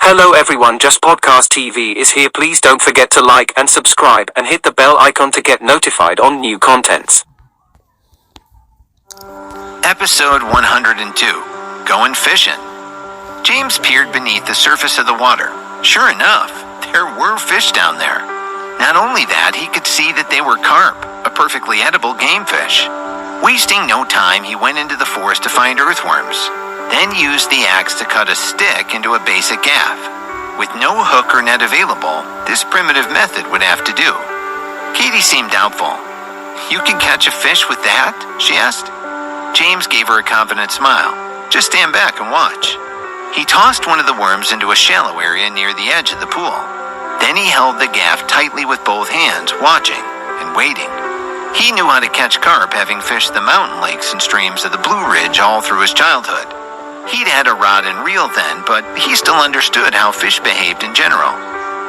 Hello everyone, Just Podcast TV is here. Please don't forget to like and subscribe and hit the bell icon to get notified on new contents. Episode 102, Going Fishing. James peered beneath the surface of the water. Sure enough, there were fish down there. Not only that, he could see that they were carp, a perfectly edible game fish. Wasting no time, he went into the forest to find earthworms, then used the axe to cut a stick into a basic gaff. With no hook or net available, this primitive method would have to do. Katie seemed doubtful. "You can catch a fish with that?" she asked. James gave her a confident smile. "Just stand back and watch." He tossed one of the worms into a shallow area near the edge of the pool. Then he held the gaff tightly with both hands, watching and waiting. He knew how to catch carp, having fished the mountain lakes and streams of the Blue Ridge all through his childhood. He'd had a rod and reel then, but he still understood how fish behaved in general.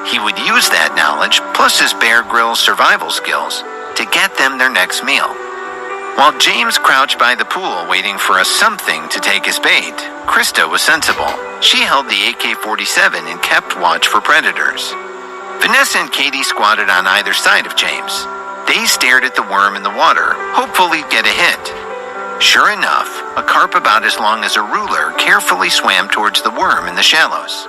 He would use that knowledge, plus his Bear Grylls survival skills, to get them their next meal. While James crouched by the pool waiting for a something to take his bait, Krista was sensible. She held the AK-47 and kept watch for predators. Vanessa and Katie squatted on either side of James. They stared at the worm in the water, hopeful he'd get a hit. Sure enough, a carp about as long as a ruler carefully swam towards the worm in the shallows.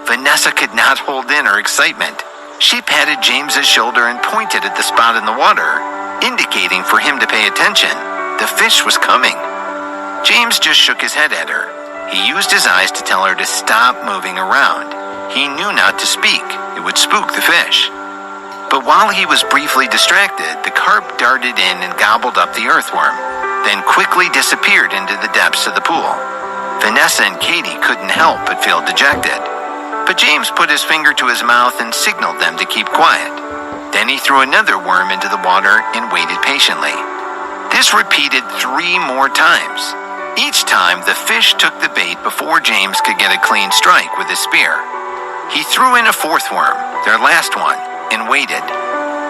Vanessa could not hold in her excitement. She patted James's shoulder and pointed at the spot in the water, indicating for him to pay attention. The fish was coming. James just shook his head at her. He used his eyes to tell her to stop moving around. He knew not to speak. It would spook the fish. But while he was briefly distracted, the carp darted in and gobbled up the earthworm, then quickly disappeared into the depths of the pool. Vanessa and Katie couldn't help but feel dejected. But James put his finger to his mouth and signaled them to keep quiet. Then he threw another worm into the water and waited patiently. This repeated 3 more times. Each time, the fish took the bait before James could get a clean strike with his spear. He threw in a 4th worm, their last one, and waited.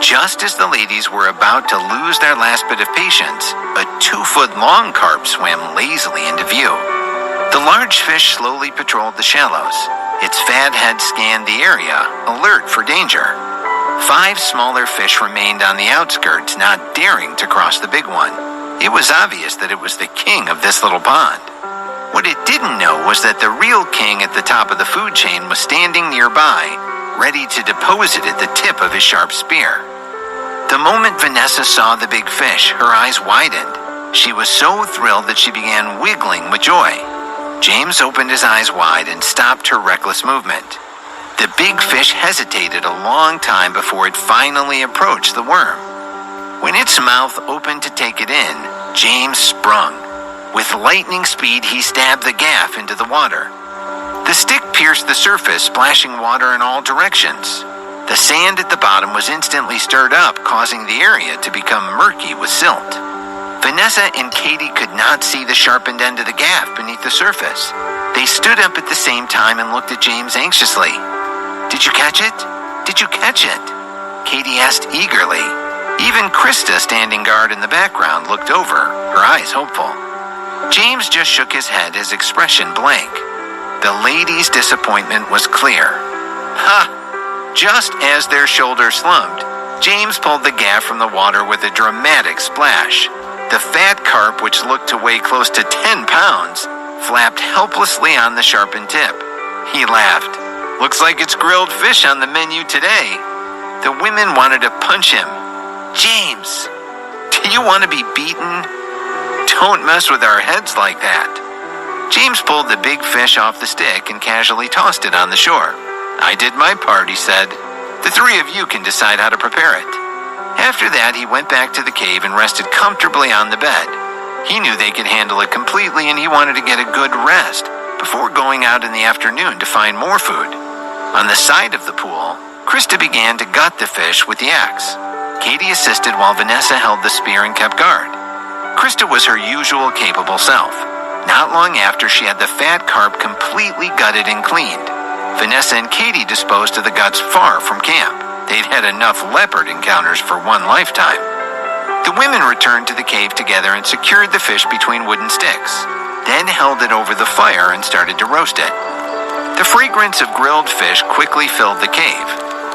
Just as the ladies were about to lose their last bit of patience, a 2-foot-long carp swam lazily into view. The large fish slowly patrolled the shallows. Its fat head scanned the area, alert for danger. 5 smaller fish remained on the outskirts, not daring to cross the big one. It was obvious that it was the king of this little pond. What it didn't know was that the real king at the top of the food chain was standing nearby, ready to depose it at the tip of his sharp spear. The moment Vanessa saw the big fish, her eyes widened. She was so thrilled that she began wiggling with joy. James opened his eyes wide and stopped her reckless movement. The big fish hesitated a long time before it finally approached the worm. When its mouth opened to take it in, James sprung. With lightning speed, he stabbed the gaff into the water. The stick pierced the surface, splashing water in all directions. The sand at the bottom was instantly stirred up, causing the area to become murky with silt. Vanessa and Katie could not see the sharpened end of the gaff beneath the surface. They stood up at the same time and looked at James anxiously. "Did you catch it? Did you catch it?" Katie asked eagerly. Even Krista, standing guard in the background, looked over, her eyes hopeful. James just shook his head, his expression blank. The ladies' disappointment was clear. "Ha!" Just as their shoulders slumped, James pulled the gaff from the water with a dramatic splash. The fat carp, which looked to weigh close to 10 pounds, flapped helplessly on the sharpened tip. He laughed. "Looks like it's grilled fish on the menu today." The women wanted to punch him. "James, do you want to be beaten? Don't mess with our heads like that." James pulled the big fish off the stick and casually tossed it on the shore. "I did my part," he said. "The 3 of you can decide how to prepare it." After that, he went back to the cave and rested comfortably on the bed. He knew they could handle it completely, and he wanted to get a good rest before going out in the afternoon to find more food. On the side of the pool, Krista began to gut the fish with the axe. Katie assisted while Vanessa held the spear and kept guard. Krista was her usual capable self. Not long after, she had the fat carp completely gutted and cleaned. Vanessa and Katie disposed of the guts far from camp. They'd had enough leopard encounters for one lifetime. The women returned to the cave together and secured the fish between wooden sticks, then held it over the fire and started to roast it. The fragrance of grilled fish quickly filled the cave.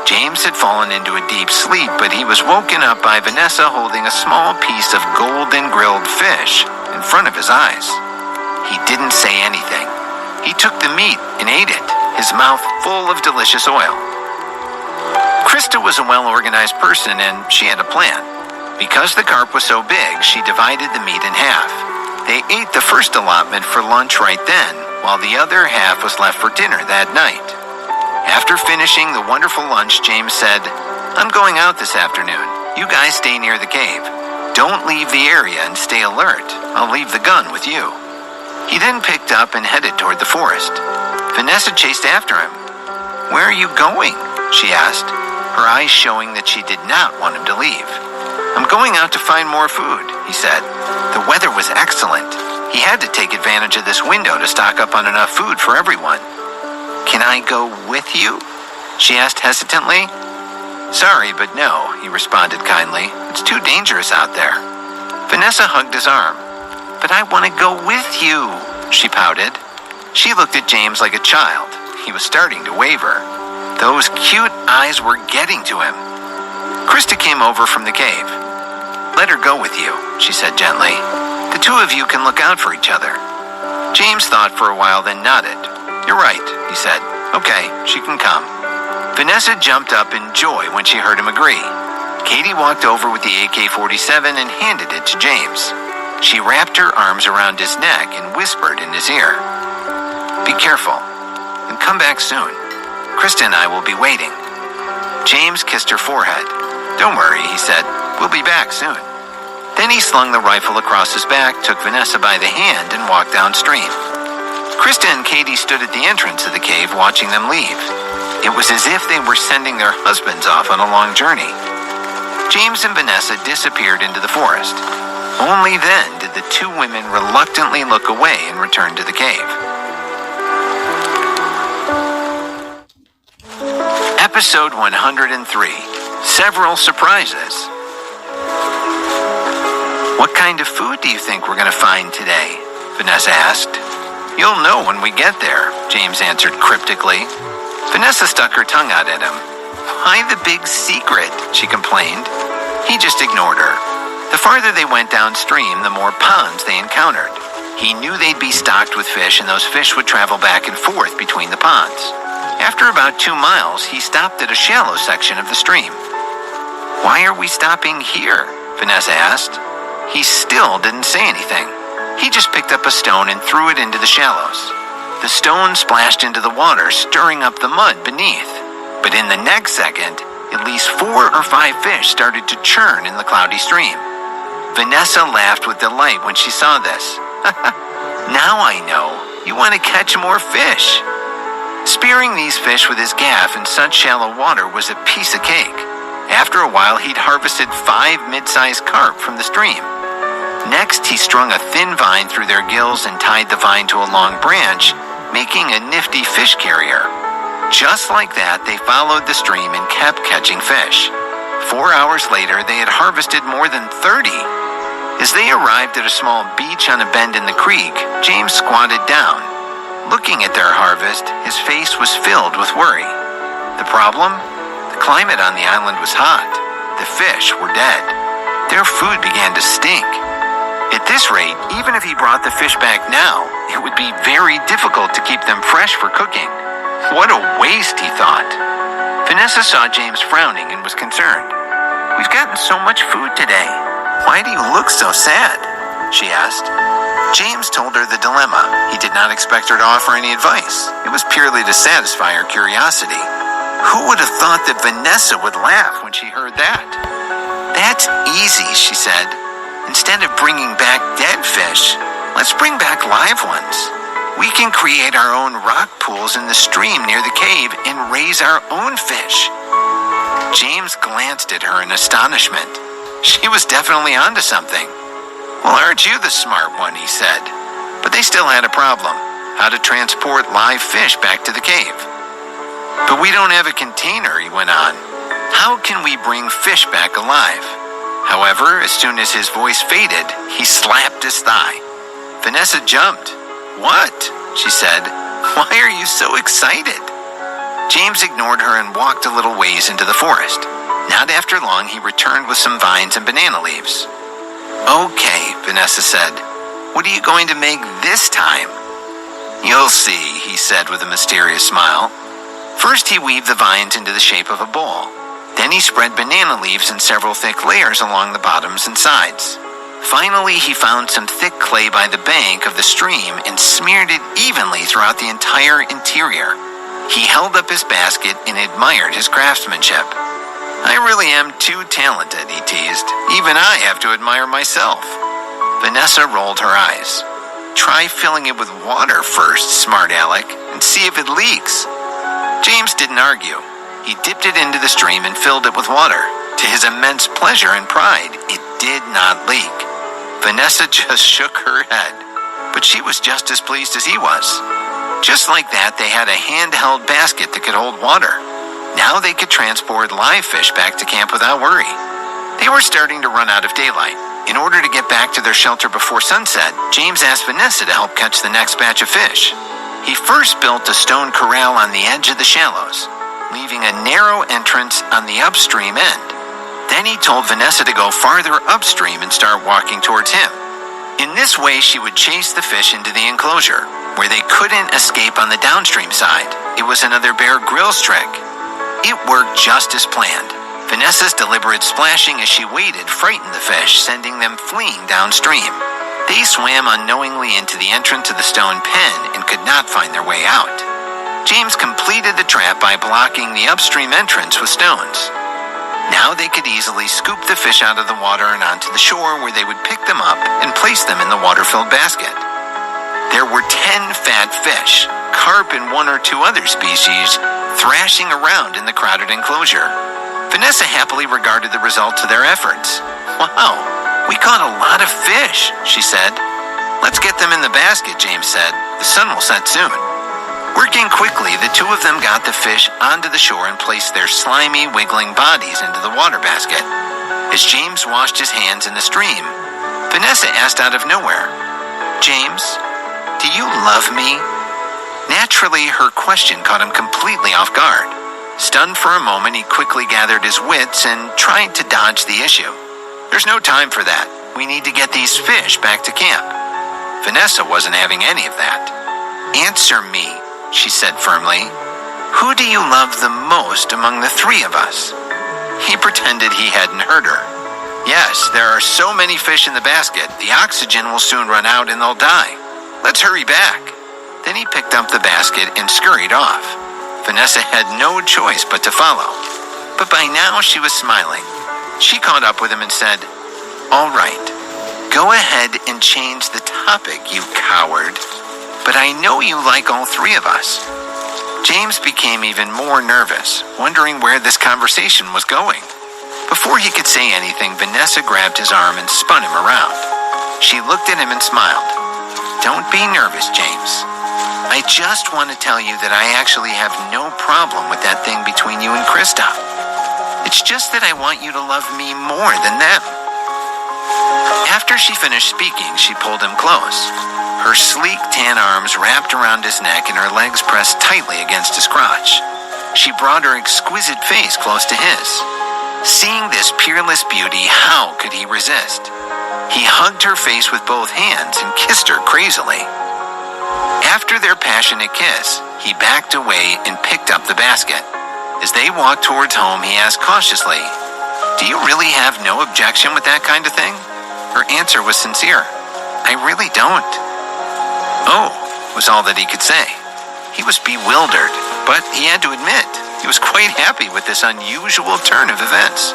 James had fallen into a deep sleep, but he was woken up by Vanessa holding a small piece of golden grilled fish in front of his eyes. He didn't say anything. He took the meat and ate it, his mouth full of delicious oil. Krista was a well-organized person, and she had a plan. Because the carp was so big, she divided the meat in half. They ate the first allotment for lunch right then, while the other half was left for dinner that night. After finishing the wonderful lunch, James said, "I'm going out this afternoon. You guys stay near the cave. Don't leave the area and stay alert. I'll leave the gun with you." He then picked up and headed toward the forest. Vanessa chased after him. "Where are you going?" she asked, her eyes showing that she did not want him to leave. "I'm going out to find more food," he said. The weather was excellent. He had to take advantage of this window to stock up on enough food for everyone. "Can I go with you?" she asked hesitantly. "Sorry, but no," he responded kindly. "It's too dangerous out there." Vanessa hugged his arm. "But I want to go with you," she pouted. She looked at James like a child. He was starting to waver. Those cute eyes were getting to him. Krista came over from the cave. "Let her go with you," she said gently. "The two of you can look out for each other." James thought for a while, then nodded. "You're right," he said. "Okay, she can come." Vanessa jumped up in joy when she heard him agree. Katie walked over with the AK-47 and handed it to James. She wrapped her arms around his neck and whispered in his ear, "Be careful, and come back soon. Krista and I will be waiting." James kissed her forehead. "Don't worry," he said. "We'll be back soon." Then he slung the rifle across his back, took Vanessa by the hand, and walked downstream. Krista and Katie stood at the entrance of the cave watching them leave. It was as if they were sending their husbands off on a long journey. James and Vanessa disappeared into the forest. Only then did the two women reluctantly look away and return to the cave. Episode 103. Several surprises. "What kind of food do you think we're going to find today?" Vanessa asked. "You'll know when we get there," James answered cryptically. Vanessa stuck her tongue out at him. "Why the big secret?" she complained. He just ignored her. The farther they went downstream, the more ponds they encountered. He knew they'd be stocked with fish, and those fish would travel back and forth between the ponds. After about 2 miles, he stopped at a shallow section of the stream. "Why are we stopping here?" Vanessa asked. He still didn't say anything. He just picked up a stone and threw it into the shallows. The stone splashed into the water, stirring up the mud beneath. But in the next second, at least 4 or 5 fish started to churn in the cloudy stream. Vanessa laughed with delight when she saw this. "Now I know. You want to catch more fish." Spearing these fish with his gaff in such shallow water was a piece of cake. After a while, he'd harvested 5 mid-sized carp from the stream. Next, he strung a thin vine through their gills and tied the vine to a long branch, making a nifty fish carrier. Just like that, they followed the stream and kept catching fish. 4 hours later, they had harvested more than 30. As they arrived at a small beach on a bend in the creek, James squatted down. Looking at their harvest, his face was filled with worry. The problem? The climate on the island was hot. The fish were dead. Their food began to stink. At this rate, even if he brought the fish back now, it would be very difficult to keep them fresh for cooking. What a waste, he thought. Vanessa saw James frowning and was concerned. "We've gotten so much food today. Why do you look so sad?" she asked. James told her the dilemma. He did not expect her to offer any advice. It was purely to satisfy her curiosity. Who would have thought that Vanessa would laugh when she heard that? "That's easy," she said. "Instead of bringing back dead fish, let's bring back live ones. We can create our own rock pools in the stream near the cave and raise our own fish." James glanced at her in astonishment. She was definitely onto something. "Well, aren't you the smart one?" he said. But they still had a problem: how to transport live fish back to the cave. "But we don't have a container," he went on. "How can we bring fish back alive?" However, as soon as his voice faded, he slapped his thigh. Vanessa jumped. "What?" she said. Why are you so excited?" James ignored her and walked a little ways into the forest. Not after long, he returned with some vines and banana leaves. "Okay," Vanessa said. "What are you going to make this time?" "You'll see," he said with a mysterious smile. First, he weaved the vines into the shape of a bowl. Then he spread banana leaves in several thick layers along the bottoms and sides. Finally, he found some thick clay by the bank of the stream and smeared it evenly throughout the entire interior. He held up his basket and admired his craftsmanship. "I really am too talented," he teased. "Even I have to admire myself." Vanessa rolled her eyes. "Try filling it with water first, smart aleck, and see if it leaks." James didn't argue. He dipped it into the stream and filled it with water. To his immense pleasure and pride, it did not leak. Vanessa just shook her head, but she was just as pleased as he was. Just like that, they had a handheld basket that could hold water. Now they could transport live fish back to camp without worry. They were starting to run out of daylight. In order to get back to their shelter before sunset, James asked Vanessa to help catch the next batch of fish. He first built a stone corral on the edge of the shallows, leaving a narrow entrance on the upstream end. Then he told Vanessa to go farther upstream and start walking towards him. In this way, she would chase the fish into the enclosure, where they couldn't escape on the downstream side. It was another Bear Grylls trick. It worked just as planned. Vanessa's deliberate splashing as she waited frightened the fish, sending them fleeing downstream. They swam unknowingly into the entrance of the stone pen and could not find their way out. James completed the trap by blocking the upstream entrance with stones. Now they could easily scoop the fish out of the water and onto the shore, where they would pick them up and place them in the water-filled basket. There were 10 fat fish, carp and 1 or 2 other species, thrashing around in the crowded enclosure. Vanessa happily regarded the results of their efforts. "Wow, we caught a lot of fish," she said. "Let's get them in the basket," James said. "The sun will set soon." Working quickly, the two of them got the fish onto the shore and placed their slimy, wiggling bodies into the water basket. As James washed his hands in the stream, Vanessa asked out of nowhere, "James, do you love me?" Naturally, her question caught him completely off guard. Stunned for a moment, he quickly gathered his wits and tried to dodge the issue. "There's no time for that. We need to get these fish back to camp." Vanessa wasn't having any of that. "Answer me," she said firmly. "Who do you love the most among the 3 of us?" He pretended he hadn't heard her. "Yes, there are so many fish in the basket, the oxygen will soon run out and they'll die. Let's hurry back." Then he picked up the basket and scurried off. Vanessa had no choice but to follow. But by now she was smiling. She caught up with him and said, "All right, go ahead and change the topic, you coward. But I know you like all 3 of us." James became even more nervous, wondering where this conversation was going. Before he could say anything, Vanessa grabbed his arm and spun him around. She looked at him and smiled. "Don't be nervous, James. I just want to tell you that I actually have no problem with that thing between you and Krista. It's just that I want you to love me more than them." After she finished speaking, she pulled him close. Her sleek tan arms wrapped around his neck and her legs pressed tightly against his crotch. She brought her exquisite face close to his. Seeing this peerless beauty, how could he resist? He hugged her face with both hands and kissed her crazily. After their passionate kiss, he backed away and picked up the basket. As they walked towards home, he asked cautiously, "Do you really have no objection with that kind of thing?" Her answer was sincere. "I really don't." "Oh," was all that he could say. He was bewildered, but he had to admit he was quite happy with this unusual turn of events.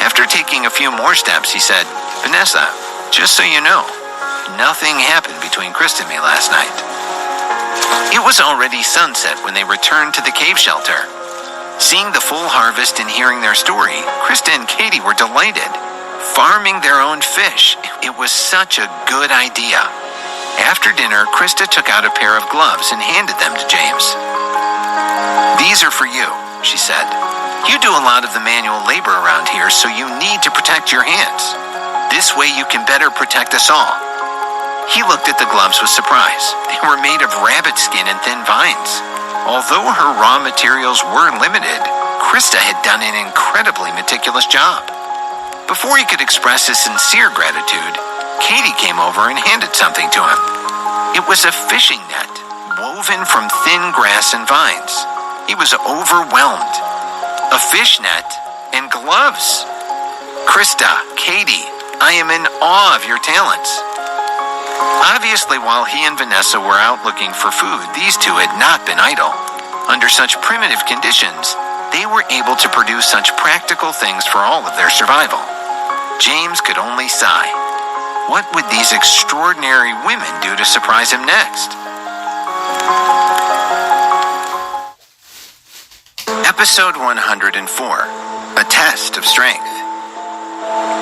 After taking a few more steps, he said, "Vanessa, just so you know, nothing happened between Krista and me last night." It was already sunset when they returned to the cave shelter. Seeing the full harvest and hearing their story, Krista and Katie were delighted. Farming their own fish, it was such a good idea. After dinner, Krista took out a pair of gloves and handed them to James. "These are for you," she said. "You do a lot of the manual labor around here, so you need to protect your hands. This way you can better protect us all." He looked at the gloves with surprise. They were made of rabbit skin and thin vines. Although her raw materials were limited, Krista had done an incredibly meticulous job. Before he could express his sincere gratitude, Katie came over and handed something to him. It was a fishing net, woven from thin grass and vines. He was overwhelmed. A fish net and gloves. Krista, Katie, I am in awe of your talents. Obviously, while he and Vanessa were out looking for food, these two had not been idle. Under such primitive conditions, they were able to produce such practical things for all of their survival. James could only sigh. What would these extraordinary women do to surprise him next? Episode 104, A Test of Strength.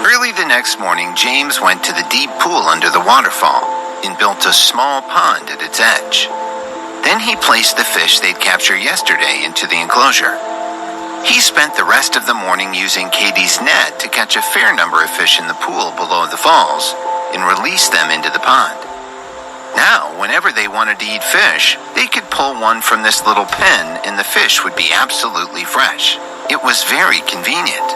Early the next morning, James went to the deep pool under the waterfall and built a small pond at its edge. Then he placed the fish they'd captured yesterday into the enclosure. He spent the rest of the morning using Katie's net to catch a fair number of fish in the pool below the falls and release them into the pond. Now, whenever they wanted to eat fish, they could pull one from this little pen and the fish would be absolutely fresh. It was very convenient.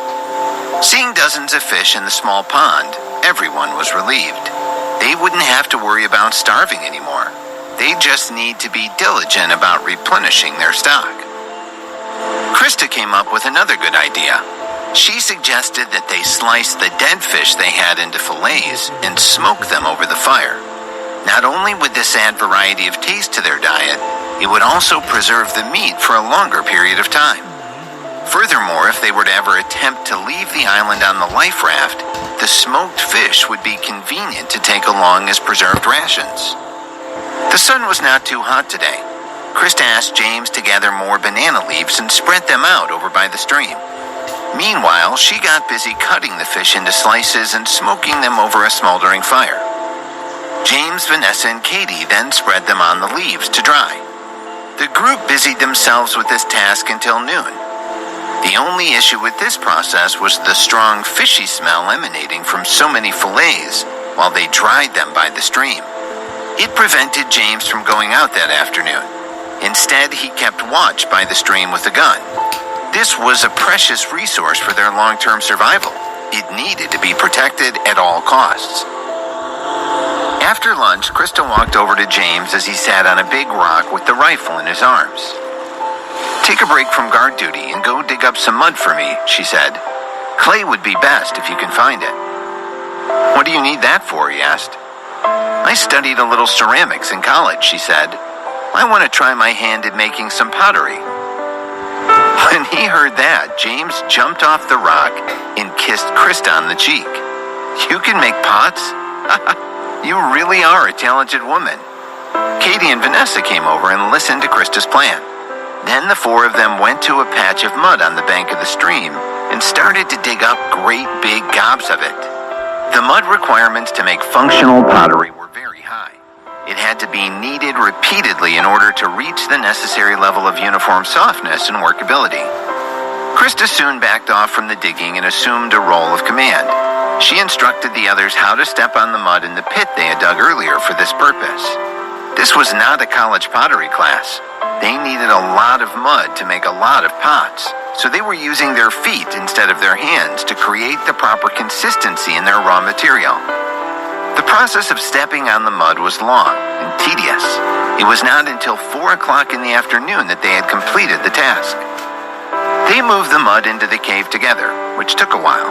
Seeing dozens of fish in the small pond, everyone was relieved. They wouldn't have to worry about starving anymore. They just need to be diligent about replenishing their stock. Krista came up with another good idea. She suggested that they slice the dead fish they had into fillets and smoke them over the fire. Not only would this add variety of taste to their diet, it would also preserve the meat for a longer period of time. Furthermore, if they were to ever attempt to leave the island on the life raft, the smoked fish would be convenient to take along as preserved rations. The sun was not too hot today. Krista asked James to gather more banana leaves and spread them out over by the stream. Meanwhile, she got busy cutting the fish into slices and smoking them over a smoldering fire. James, Vanessa, and Katie then spread them on the leaves to dry. The group busied themselves with this task until noon. The only issue with this process was the strong fishy smell emanating from so many fillets while they dried them by the stream. It prevented James from going out that afternoon. Instead, he kept watch by the stream with a gun. This was a precious resource for their long-term survival. It needed to be protected at all costs. After lunch, Krista walked over to James as he sat on a big rock with the rifle in his arms. "Take a break from guard duty and go dig up some mud for me," she said. "Clay would be best if you can find it." "What do you need that for?" he asked. "I studied a little ceramics in college," she said. "I want to try my hand at making some pottery." When he heard that, James jumped off the rock and kissed Krista on the cheek. "You can make pots? You really are a talented woman." Katie and Vanessa came over and listened to Krista's plan. Then the four of them went to a patch of mud on the bank of the stream and started to dig up great big gobs of it. The mud requirements to make functional pottery were very high. It had to be kneaded repeatedly in order to reach the necessary level of uniform softness and workability. Krista soon backed off from the digging and assumed a role of command. She instructed the others how to step on the mud in the pit they had dug earlier for this purpose. This was not a college pottery class. They needed a lot of mud to make a lot of pots, so they were using their feet instead of their hands to create the proper consistency in their raw material. The process of stepping on the mud was long and tedious. It was not until 4 o'clock in the afternoon that they had completed the task. They moved the mud into the cave together, which took a while.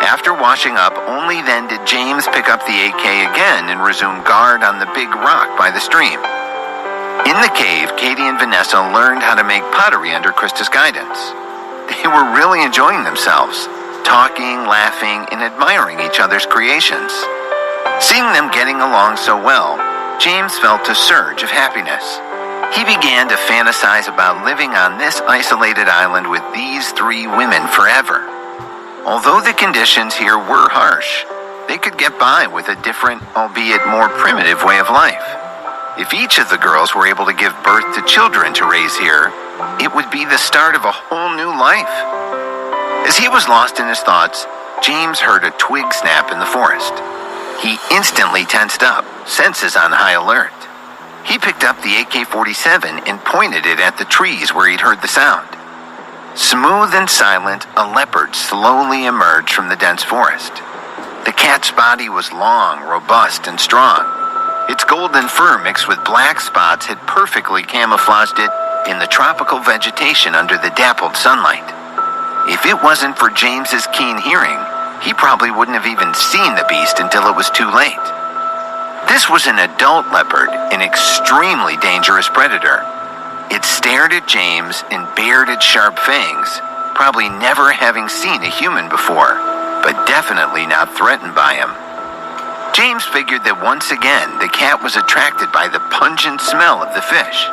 After washing up, only then did James pick up the AK again and resume guard on the big rock by the stream. In the cave, Katie and Vanessa learned how to make pottery under Krista's guidance. They were really enjoying themselves, talking, laughing, and admiring each other's creations. Seeing them getting along so well, James felt a surge of happiness. He began to fantasize about living on this isolated island with these 3 women forever. Although the conditions here were harsh, they could get by with a different, albeit more primitive way of life. If each of the girls were able to give birth to children to raise here, it would be the start of a whole new life. As he was lost in his thoughts, James heard a twig snap in the forest. He instantly tensed up, senses on high alert. He picked up the AK-47 and pointed it at the trees where he'd heard the sound. Smooth and silent, a leopard slowly emerged from the dense forest. The cat's body was long, robust, and strong. Its golden fur mixed with black spots had perfectly camouflaged it in the tropical vegetation under the dappled sunlight. If it wasn't for James's keen hearing, he probably wouldn't have even seen the beast until it was too late. This was an adult leopard, an extremely dangerous predator. It stared at James and bared its sharp fangs, probably never having seen a human before, but definitely not threatened by him. James figured that once again the cat was attracted by the pungent smell of the fish.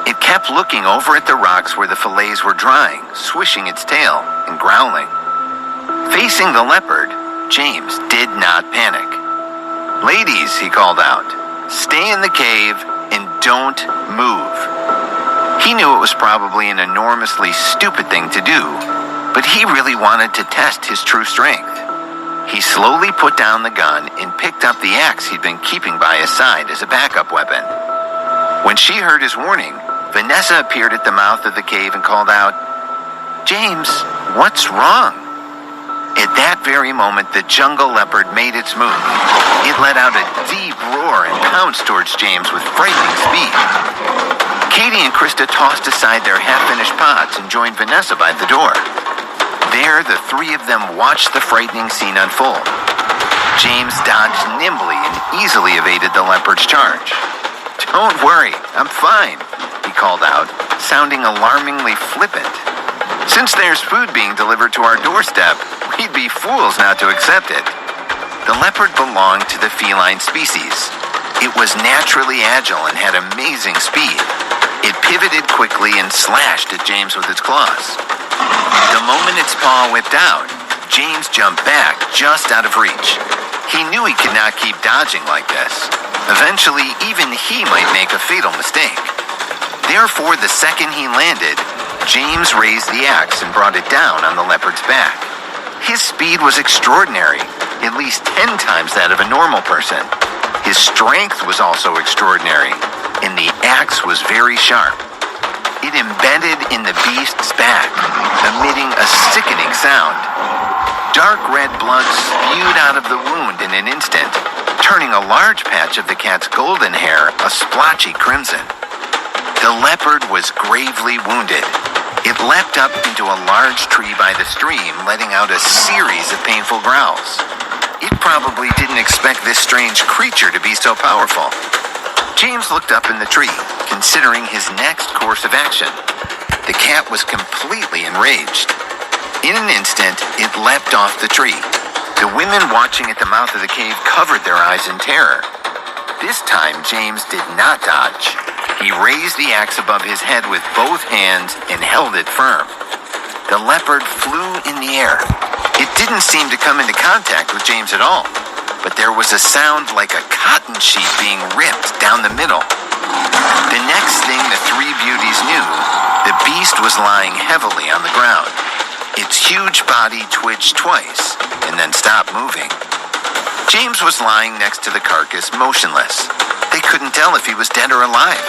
It kept looking over at the rocks where the fillets were drying, swishing its tail and growling. Facing the leopard, James did not panic. "Ladies," he called out, "stay in the cave and don't move." He knew it was probably an enormously stupid thing to do, but he really wanted to test his true strength. He slowly put down the gun and picked up the axe he'd been keeping by his side as a backup weapon. When she heard his warning, Vanessa appeared at the mouth of the cave and called out, "James, what's wrong?" At that very moment, the jungle leopard made its move. It let out a deep roar and pounced towards James with frightening speed. Katie and Krista tossed aside their half-finished pots and joined Vanessa by the door. There, the three of them watched the frightening scene unfold. James dodged nimbly and easily evaded the leopard's charge. "Don't worry, I'm fine," he called out, sounding alarmingly flippant. "Since there's food being delivered to our doorstep, we'd be fools not to accept it." The leopard belonged to the feline species. It was naturally agile and had amazing speed. It pivoted quickly and slashed at James with its claws. The moment its paw whipped out, James jumped back just out of reach. He knew he could not keep dodging like this. Eventually, even he might make a fatal mistake. Therefore, the second he landed, James raised the axe and brought it down on the leopard's back. His speed was extraordinary, at least 10 times that of a normal person. His strength was also extraordinary, and the axe was very sharp. It embedded in the beast's back, emitting a sickening sound. Dark red blood spewed out of the wound in an instant, turning a large patch of the cat's golden hair a splotchy crimson. The leopard was gravely wounded. It leapt up into a large tree by the stream, letting out a series of painful growls. It probably didn't expect this strange creature to be so powerful. James looked up in the tree, considering his next course of action. The cat was completely enraged. In an instant, it leapt off the tree. The women watching at the mouth of the cave covered their eyes in terror. This time, James did not dodge. He raised the axe above his head with both hands and held it firm. The leopard flew in the air. It didn't seem to come into contact with James at all, but there was a sound like a cotton sheet being ripped down the middle. The next thing the three beauties knew, the beast was lying heavily on the ground. Its huge body twitched twice and then stopped moving. James was lying next to the carcass, motionless. They couldn't tell if he was dead or alive.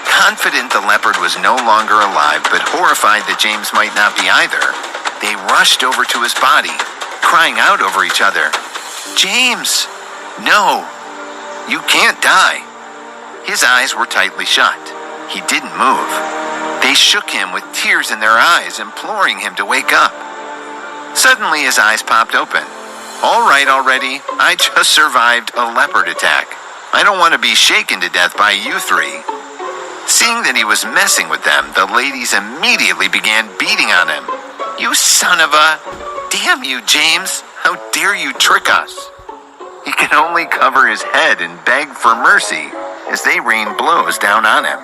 Confident the leopard was no longer alive, but horrified that James might not be either, they rushed over to his body, crying out over each other, "James! No! You can't die!" His eyes were tightly shut. He didn't move. They shook him with tears in their eyes, imploring him to wake up. Suddenly his eyes popped open. "All right already, I just survived a leopard attack. I don't want to be shaken to death by you three." Seeing that he was messing with them, the ladies immediately began beating on him. "You son of a... Damn you, James! How dare you trick us?" He could only cover his head and beg for mercy as they rained blows down on him.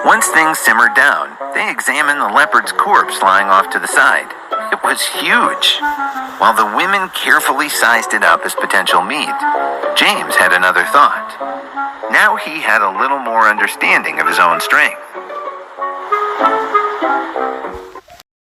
Once things simmered down, they examined the leopard's corpse lying off to the side. It was huge. While the women carefully sized it up as potential meat, James had another thought. Now he had a little more understanding of his own strength.